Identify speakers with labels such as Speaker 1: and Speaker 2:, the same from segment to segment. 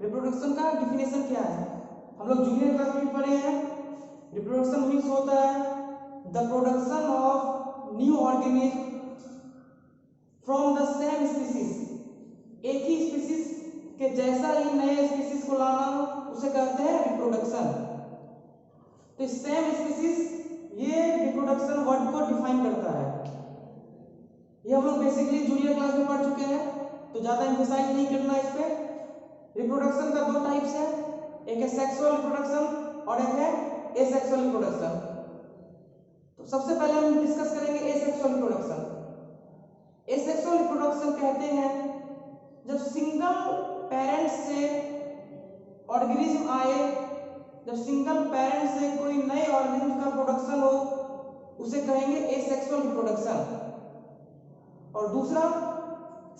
Speaker 1: Reproduction का definition क्या है? हम लोग जूनियर क्लास में पढ़े हैं। रिप्रोडक्शन मीन्स होता है the production of new organism from the same species. एक ही स्पीसीज के जैसा ही नए स्पीसीज को लाना, उसे कहते हैं रिप्रोडक्शन। तो सेम स्पीसीज ये रिप्रोडक्शन वर्ड को डिफाइन करता है। ये हम लोग बेसिकली जूनियर क्लास में पढ़ चुके हैं, तो ज्यादा एम्फसाइज नहीं करना इस पे। रिप्रोडक्शन का दो टाइप्स है, एक है सेक्सुअल रिप्रोडक्शन और एक है एसेक्सुअल रिप्रोडक्शन। तो सबसे पहले हम डिस्कस करेंगे एसेक्सुअल रिप्रोडक्शन। एसेक्सुअल रिप्रोडक्शन कहते हैं जब सिंगल पेरेंट से ऑर्गेनिज्म आए, जब सिंगल पेरेंट से कोई नए ऑर्गेनिज्म का प्रोडक्शन हो, उसे कहेंगे एसेक्सुअल रिप्रोडक्शन। और दूसरा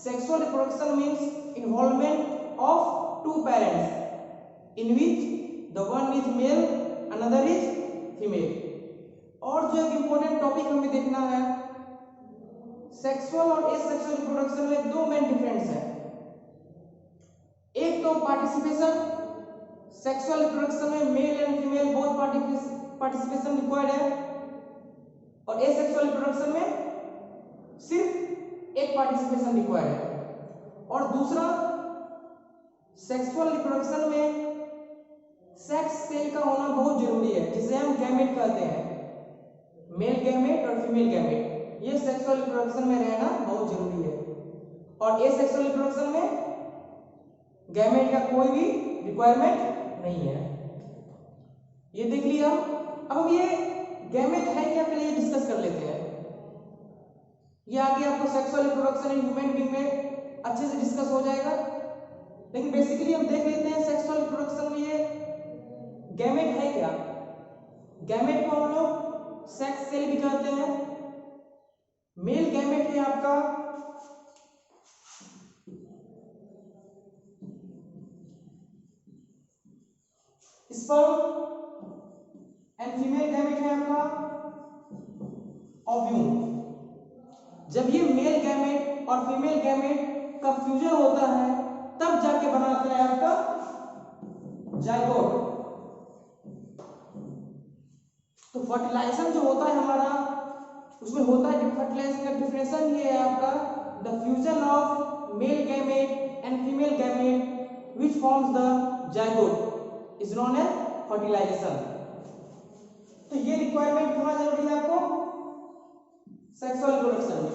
Speaker 1: sexual reproduction means involvement of two parents in which the one is male another is female. और जो एक इंपॉर्टेंट टॉपिक हमें देखना है, सेक्सुअल और एसेक्सुअल रिप्रोडक्शन में दो मेन डिफरेंस है। एक तो पार्टिसिपेशन, सेक्सुअल रिप्रोडक्शन में male and female both participation required है, और एसेक्सुअल रिप्रोडक्शन में सिर्फ एक पार्टिसिपेशन रिक्वायर्ड है। और दूसरा सेक्सुअल रिप्रोडक्शन में सेक्स सेल का होना बहुत जरूरी है, जिसे हम गैमेट कहते हैं, मेल गैमेट और फीमेल गैमेट। ये सेक्सुअल रिप्रोडक्शन में रहना बहुत जरूरी है। और एसेक्सुअल रिप्रोडक्शन में गैमेट का कोई भी रिक्वायरमेंट नहीं है। ये देख लिया। अब हम ये गैमेट है क्या पहले ये डिस्कस कर लेते हैं। ये आगे आपको sexual reproduction in human being में अच्छे से डिस्कस हो जाएगा, लेकिन बेसिकली हम देख लेते हैं सेक्सुअल रिप्रोडक्शन में ये गैमेट है क्या। गैमेट को हम लोग सेक्स सेल भी कहते हैं। मेल गैमेट है आपका स्पर्म एंड फीमेल गैमेट है आपका ओव्यूम। जब ये मेल गैमेट और फीमेल गैमेट का फ्यूजन होता है, तब जाके बनाता है आपका जाइगोट। तो फर्टिलाइजेशन जो होता है हमारा, उसमें होता है फर्टिलाइजेशन का डिफिनेशन ये है आपका the fusion of male gamete and female gamete which forms the zygote is known as fertilization. तो ये रिक्वायरमेंट कहां जरूरी है आपको? सेक्सुअल रिप्रोडक्शन में।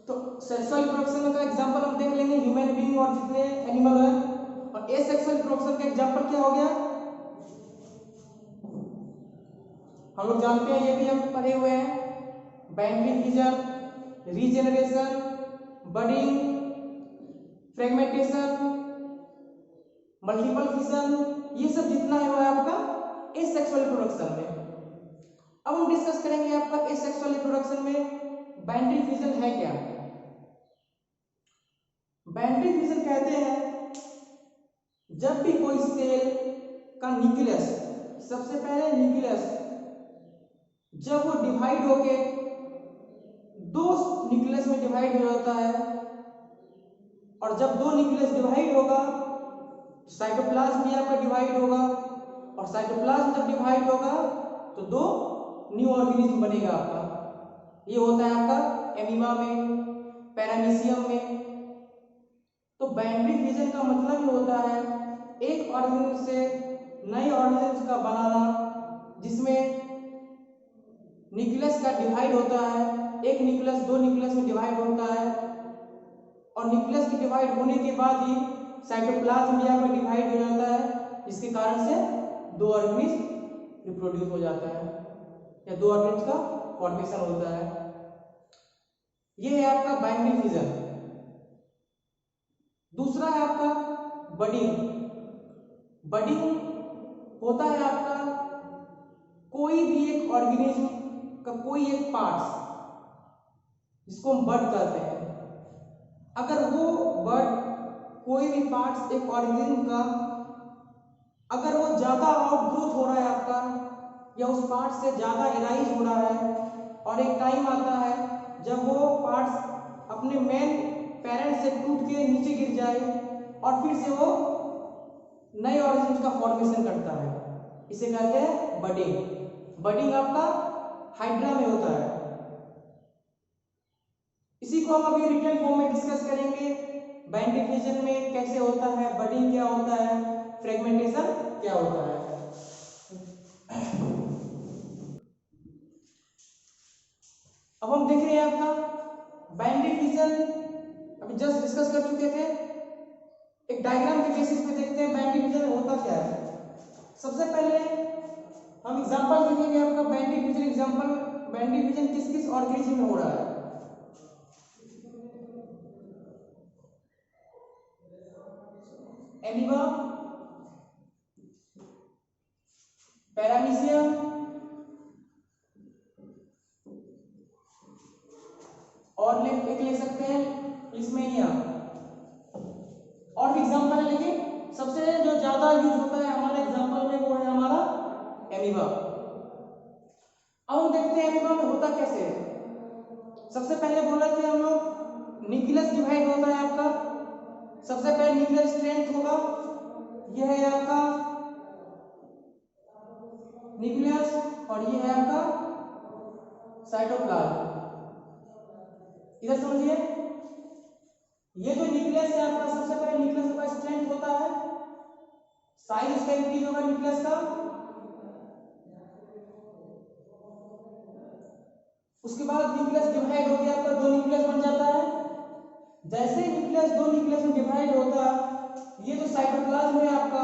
Speaker 1: तो सेक्सुअल रिप्रोडक्शन का एग्जांपल हम देख लेंगे ह्यूमन बीइंग और जितने एनिमल है। और एसेक्सुअल रिप्रोडक्शन का एग्जांपल क्या हो गया? हम लोग जानते हैं, ये भी हम पढ़े हुए हैं, binary fission, regeneration, budding, fragmentation, multiple fission, ये सब जितना है वो है आपका एसेक्सुअल रिप्रोडक्शन में। अब हम डिस्कस करेंगे आपका एसेक्सुअल रिप्रोडक्शन में बाइनरी फिजन है क्या। बाइनरी फिजन कहते हैं जब भी कोई सेल का न्यूक्लियस, सबसे पहले न्यूक्लियस जब वो डिवाइड होके दो न्यूक्लियस में डिवाइड हो जाता है, और जब दो न्यूक्लियस डिवाइड होगा साइटोप्लाज्म भी आपका डिवाइड होगा, और साइटोप्लाज्म जब डिवाइड होगा तो दो न्यू ऑर्गेनिज्म बनेगा आपका। ये होता है आपका एमीबा में, पैरामीशियम में। तो बाइनरी फिजन का मतलब ये होता है एक ऑर्गेनिज्म से नए ऑर्गेनिज्म का बनाना, जिसमें न्यूक्लियस का डिवाइड होता है, एक न्यूक्लियस दो न्यूक्लियस में डिवाइड होता है, और न्यूक्लियस के डिवाइड होने के बाद ही साइटोप्लाज्म भी आपका डिवाइड हो जाता है, जिसके कारण से दो ऑर्गेनिज्म रिप्रोड्यूस हो जाता है या दो ऑर्गेनिज्म का फॉर्मेशन होता है। ये है आपका बाइनरी फिजन। दूसरा है आपका बडिंग। बडिंग होता है आपका कोई भी एक ऑर्गेनिज्म का कोई एक पार्ट्स, जिसको हम बड कहते हैं, अगर वो बड कोई भी पार्ट्स एक ऑर्गेनिज्म का अगर वो ज्यादा आउटग्रोथ हो रहा है आपका, या उस पार्ट से ज्यादा एराइज हो रहा है, और एक टाइम आता है जब वो पार्ट्स अपने मेन पेरेंट से टूट के नीचे गिर जाए और फिर से वो नए ऑर्गेनिज्म का फॉर्मेशन करता है। इसे कहते हैं बडिंग। बडिंग आपका हाइड्रा में होता है। इसी को हम अभी रिटन फॉर्म में डिस्कस करेंगे। बैंड डिफिजन में कैसे होता है, बडिंग क्या होता है, फ्रेगमेंटेशन क्या होता है। अब हम देख रहे हैं आपका बैंड डिफिजन अभी जस्ट डिस्कस कर चुके थे। एक डायग्राम के बेसिस पे देखते हैं बैंड डिफिजन होता क्या है। सबसे पहले हम एग्जांपल देखेंगे आपका band diffusion example. Band diffusion किस किस ऑर्गेनिज्म में हो रहा है। एमीबा, पैरामीशियम, और एक ले सकते हैं लिस्मेनिया। और भी एग्जांपल है, लेकिन सबसे जो ज्यादा यूज होता है हमारे एग्जांपल में वो है हमारा एमीबा। अब हम देखते हैं एमीबा में होता कैसे है। सबसे पहले बोला कि हम लोग न्यूक्लियस डिवाइड होता है आपका। सबसे पहले न्यूक्लियर स्ट्रेंथ होगा, यह है आपका न्यूक्लियस, और ये है आपका साइटोप्लाज्म। इधर समझिए, ये जो न्यूक्लियस है आपका, सबसे पहले न्यूक्लियस का स्ट्रेंथ होता है, साइज उसका इंक्रीज होगा न्यूक्लियस का। उसके बाद न्यूक्लियस डिवाइड होकर आपका दो न्यूक्लियस बन जाता है। जैसे न्यूक्लियस दो न्यूक्लियस में डिवाइड होता है, ये जो साइटोप्लाज्म है आपका,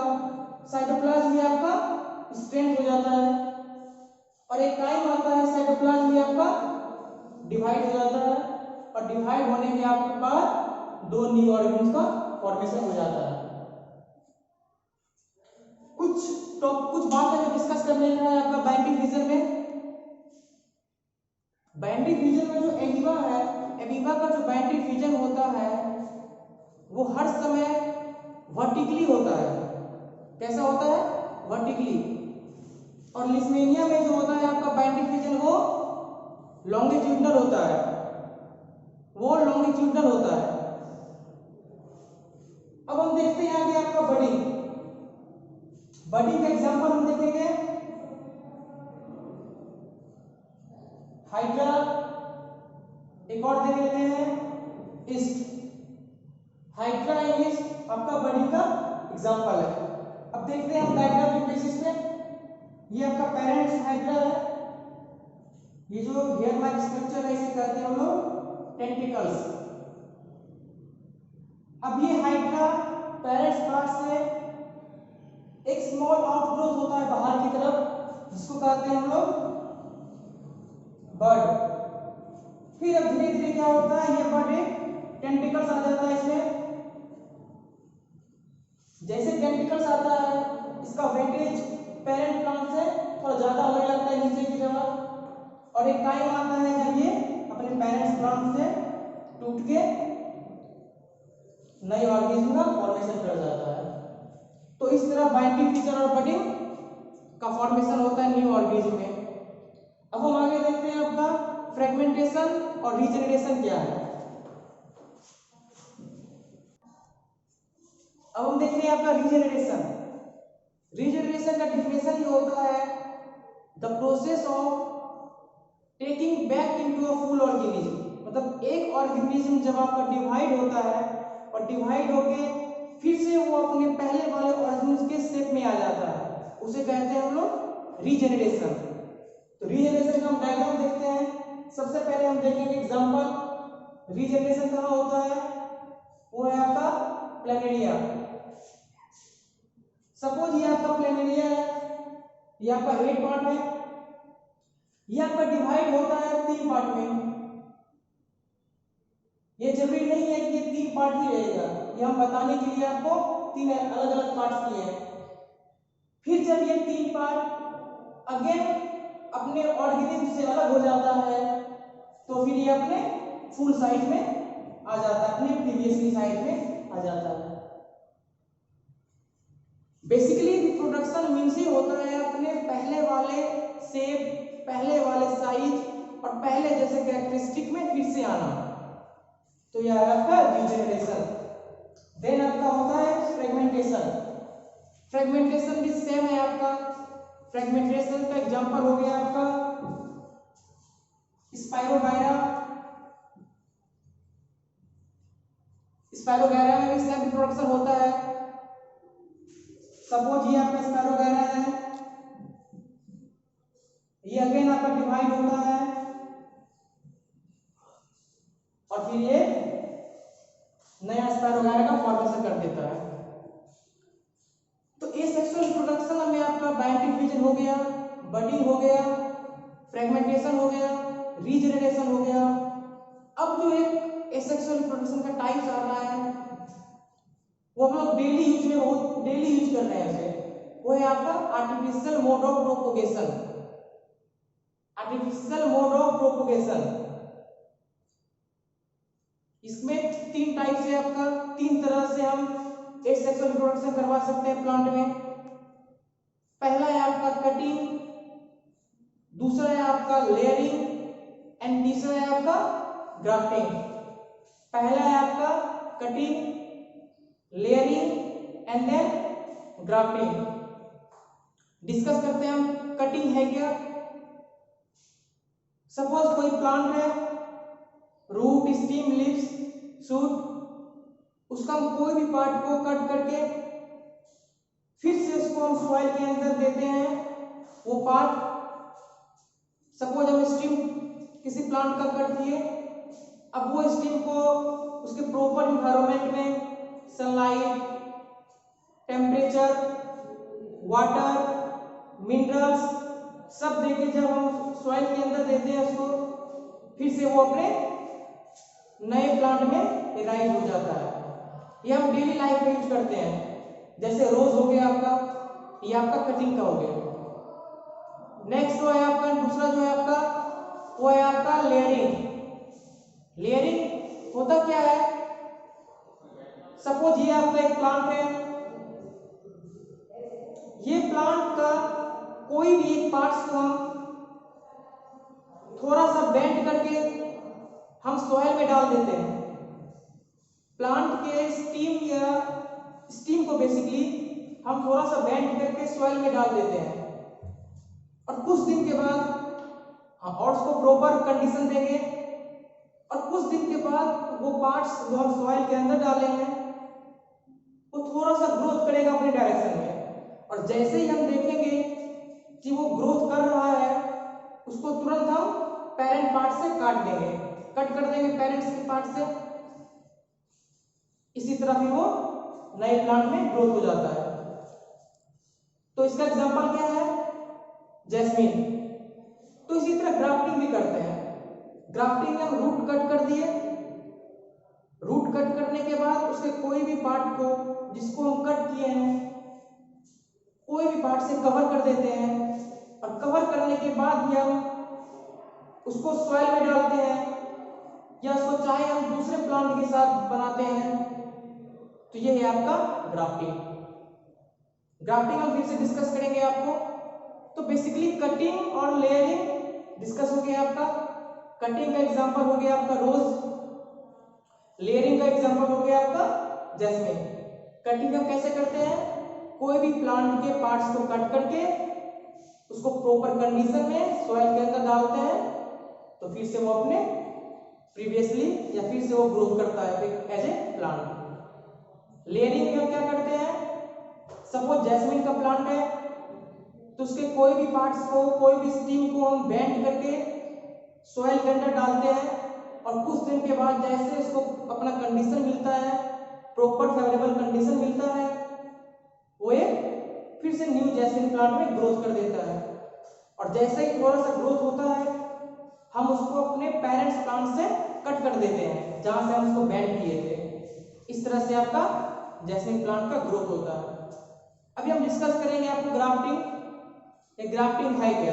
Speaker 1: साइटोप्लाज्म में आपका स्ट्रेंथ हो जाता है, और एक टाइम आता है साइटोप्लाज्म में आपका डिवाइड हो जाता है, और डिवाइड होने के आपके बाद दो न्यू ऑर्गेनिज्म का फॉर्मेशन हो जाता है। कुछ बातें जो डिस्कस करने का है आपका बैंड डिफिजन में। बैंड डिफिजन में जो एमीबा है, एमीबा का जो बैंड डिफिजन होता है वो हर समय वर्टिकली होता है। कैसा होता है? वर्टिकली। और लिस्मेनिया में जो होता है आपका बैंड डिफिजन वो लॉन्गिट्यूडनल होता है, वो लॉन्गिट्यूडनल होता है। अब हम देखते हैं आगे आपका बडिंग। बडिंग का एग्जांपल हम देखेंगे हाइड्रा, एक और देख लेते हैं ईस्ट। हाइड्रा एंड ईस्ट आपका बडिंग का एग्जांपल है। अब देखते हैं हम डायग्राम के बेसिस पे। ये आपका पेरेंट्स हाइड्रा है, ये जो हेयर लाइक स्ट्रक्चर है इसे कहते हैं हम लोग टेंटिकल्स। अब ये हाइड्रा पेरेंट्स पार्ट से एक स्मॉल आउटग्रोथ होता है बाहर की तरफ, जिसको कहते हैं हम लोग बर्ड। फिर अब धीरे धीरे क्या होता है, ये बर्ड एक टेंटिकल्स आ जाता है इसमें। जैसे टेंटिकल्स आता है, इसका वेटेज पेरेंट प्लांट से थोड़ा ज्यादा होने लगता है नीचे की तरफ, और एक टाइम आता है जब ये अपने पेरेंट्स प्लांट से टूट के नए ऑर्गेनिज्म का फॉर्मेशन कर जाता है। तो इस तरह बाइंडिंग फीचर और बडिंग का फॉर्मेशन होता है न्यू ऑर्गेनिज्म में। अब हम आगे देखते हैं आपका फ्रेगमेंटेशन और रीजेनरेशन क्या है। अब हम देख रहे हैं आपका रीजेनरेशन। रीजेनरेशन का डिफिनेशन ये होता है the process of taking back into a full organism. मतलब एक ऑर्गेनिज्म जब आपका डिवाइड होता है और डिवाइड होके फिर से वो अपने पहले वाले ऑर्गेनिज्म के शेप में आ जाता है, उसे कहते हैं हम लोग रीजेनरेशन। तो रीजेनरेशन का हम डायग्राम देखते हैं। सबसे पहले हम देखेंगे एग्जांपल रीजेनरेशन कहाँ होता है, वो है आपका प्लेनेरिया। सपोज ये आपका प्लेनेरिया है, ये आपका 8 पार्ट है, ये आपका डिवाइड होता है 3 पार्ट में। ये जरूरी नहीं है कि ये 3 पार्ट ही रहेगा, ये हम बताने के लिए आपको 3 अलग अलग पार्ट किए हैं। फिर जब ये 3 पार्ट अगेन अपने ऑर्गेनिज्म से अलग हो जाता है, तो फिर ये अपने फुल साइज में आ जाता है, अपने प्रीवियसली साइज में आ जाता है। बेसिकली रिप्रोडक्शन मीन्स ही होता है अपने पहले वाले शेप, पहले वाले साइज और पहले जैसे कैरेक्टरिस्टिक में फिर से आना। तो यह आपका रीजेनरेशन। देन आपका होता है फ्रेगमेंटेशन। फ्रेगमेंटेशन भी सेम है आपका। फ्रेगमेंटेशन का एग्जांपल हो गया आपका स्पाइरोगायरा। स्पाइरोगायरा में भी सेल रिप्रोडक्शन होता है। सपोज ये आपका स्पाइरोगायरा है, ये अगेन आपका डिवाइड होता है और फिर ये नया स्पाइरोगायरा का फॉर्मेशन कर देता है। तो एसेक्सुअल रिप्रोडक्शन में आपका बायोटिक डिवीजन हो गया, बडिंग हो गया, फ्रेगमेंटेशन हो गया, रीजनरेशन हो गया। अब जो एक एसेक्सुअल रिप्रोडक्शन का टाइप्स आ रहा है वो हम लोग डेली यूज में बहुत डेली यूज कर रहे हैं उसे, वो है आपका artificial mode of propagation. Artificial mode of propagation, इसमें तीन टाइप्स है आपका। तीन तरह से हम एसेक्सुअल रिप्रोडक्शन करवा सकते हैं प्लांट में। पहला है आपका कटिंग, दूसरा है आपका लेयरिंग एंड तीसरा है आपका ग्राफ्टिंग। पहला है आपका cutting, layering and then grafting. Discuss करते हैं हम कटिंग है क्या। सपोज कोई प्लांट है, रूट, स्टीम, लीव्स, शूट, उसका हम कोई भी पार्ट को कट करके फिर से उसको हम सॉइल के अंदर देते हैं। वो पार्ट, सपोज हम स्टीम किसी प्लांट का कट किए, अब वो स्टीम को उसके प्रॉपर इन्वायरमेंट में सनलाइट, टेम्परेचर, वाटर, मिनरल्स सब देके जब हम सॉइल के अंदर देते हैं उसको, फिर से वो अपने नए प्लांट में राइज हो जाता है। ये हम डेली लाइफ में यूज करते हैं। जैसे रोज हो गया आपका, ये आपका कटिंग का हो गया। नेक्स्ट जो है आपका दूसरा जो है आपका वो है आपका लेयरिंग। लेयरिंग होता क्या है, सपोज ये आपका एक प्लांट है, ये प्लांट का कोई भी एक पार्ट्स को हम थोड़ा सा बेंड करके हम सॉइल में डाल देते हैं। प्लांट के स्टीम को बेसिकली हम थोड़ा सा बेंड करके सॉइल में डाल देते हैं और कुछ दिन के बाद और उसको प्रॉपर कंडीशन देंगे और कुछ दिन के बाद वो पार्ट्स जो हम सॉइल के अंदर डालेंगे वो थोड़ा सा ग्रोथ करेगा अपने डायरेक्शन में। और जैसे ही हम देखेंगे कि वो ग्रोथ कर रहा है, उसको तुरंत हम पेरेंट पार्ट से काट देंगे, कट कर देंगे पेरेंट्स के पार्ट से। इसी तरह फिर वो नए प्लांट में ग्रोथ हो जाता है। तो इसका एग्जांपल क्या है, जैस्मीन। तो इसी तरह ग्राफ्टिंग भी करते हैं। ग्राफ्टिंग में हम रूट कट कर दिए, रूट कट करने के बाद उसके कोई भी पार्ट को जिसको हम कट किए हैं कोई भी पार्ट से कवर कर देते हैं और कवर करने के बाद भी हम उसको सॉइल में डालते हैं या उसको चाहे हम दूसरे प्लांट के साथ बनाते हैं। तो ये है आपका ग्राफ्टिंग। ग्राफ्टिंग हम फिर से डिस्कस करेंगे आपको। तो बेसिकली कटिंग और लेयरिंग डिस्कस हो गया आपका। कटिंग का एग्जांपल हो गया आपका रोज, लेयरिंग का एग्जांपल हो गया आपका जैस्मिन। कटिंग हम कैसे करते हैं, कोई भी प्लांट के पार्ट्स को कट करके उसको प्रॉपर कंडीशन में सॉइल के अंदर डालते हैं, तो फिर से वो अपने प्रीवियसली या फिर से वो ग्रोथ करता है एज ए प्लांट। लेयरिंग में हम क्या करते हैं, सपोज जैस्मिन का प्लांट है तो उसके कोई भी पार्ट्स को, कोई भी स्टीम को हम बेंड करके सॉइल के अंदर डालते हैं और कुछ दिन के बाद जैसे उसको अपना कंडीशन मिलता है, प्रॉपर फेवरेबल कंडीशन मिलता है, वो एक फिर से न्यू जैस्मिन प्लांट में ग्रोथ कर देता है। और जैसे ही थोड़ा सा ग्रोथ होता है हम उसको अपने पेरेंट्स प्लांट से कट कर देते हैं जहां से हम उसको बेंड किए थे। इस तरह से आपका जैस्मिन प्लांट का ग्रोथ होता है। अभी हम डिस्कस करेंगे आपको ग्राफ्टिंग। ग्राफ्टिंग है क्या।